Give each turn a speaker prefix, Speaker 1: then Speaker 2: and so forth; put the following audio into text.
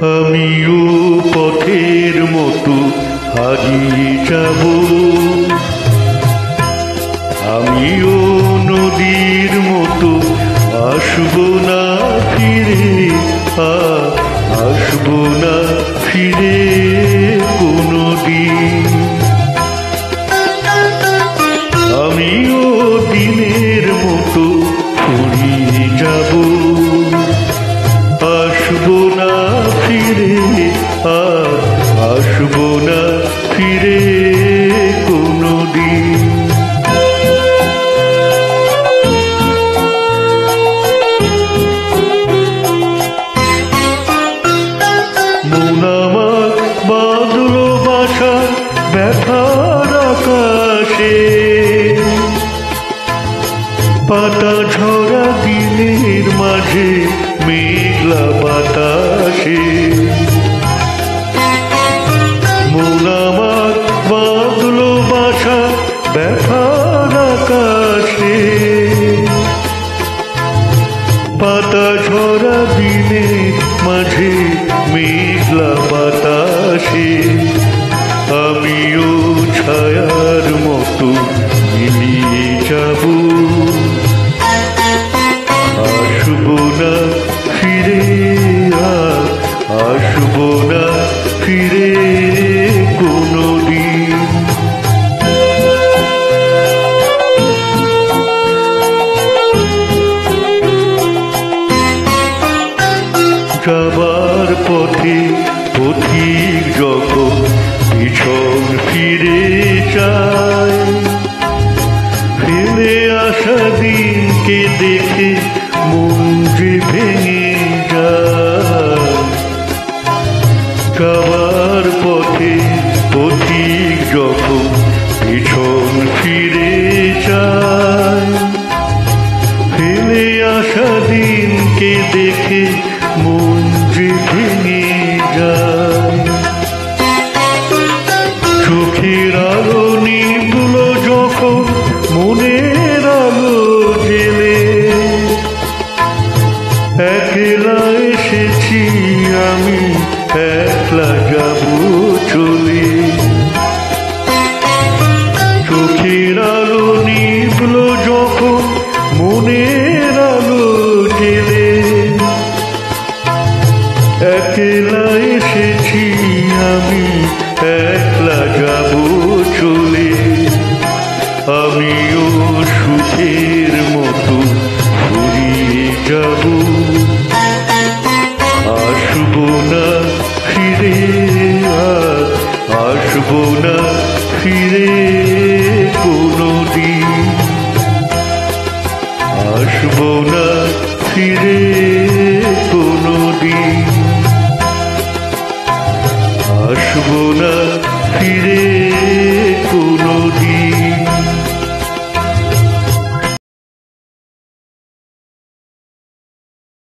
Speaker 1: আমিও পথের মতো হারিয়ে যাব, আমিও নদীর মতো আসবো না ফিরে, আসবো না ফিরে কোনোদিন। আমিও দিনের মতো ফুরিয়ে যাব, আসবো না ফিরে, আসবো না ফিরে কোনোদিন। মন আমার বাঁধলো বাসা ব্যথার আকাশে, পাতা ঝরা দিনের মাঝে মেঘলা বাতাসে। মন আমার বাঁধলো বাসা ব্যথার আকাশে, পাতা ঝরা দিনের মাঝে মেঘলা বাতাসে। আমিও ছায়ার মতো মিলিয়ে যাব, আসবো না ফিরে, আসবো না ফিরে কোনোদিন। যাবার পথে পথিক যখন পিছন ফিরে যায়, ফেলে আসা দিনকে দেখে মন যে ভেঙে যায়। যাবার পথে পথিক যখন পিছন ফিরে যায়, ফেলে আসা দিনকে দেখে মন যে ভেঙে যায়। চোখের আলো নিভল যখন মনের আলো জেলে, একলা এসেছি আমি, একলা যাব চলে। চোখের আলো নিভল যখন মনের আলো জেলে, একলা এসেছি আমি, একলা যাব চলে। আমিও সুখের মতো ফুরিয়ে যাব, আসবো না ফিরে, আসবো না ফিরে কোনোদিন, আসবো না ফিরে কোনোদিন, আসবো না ফিরে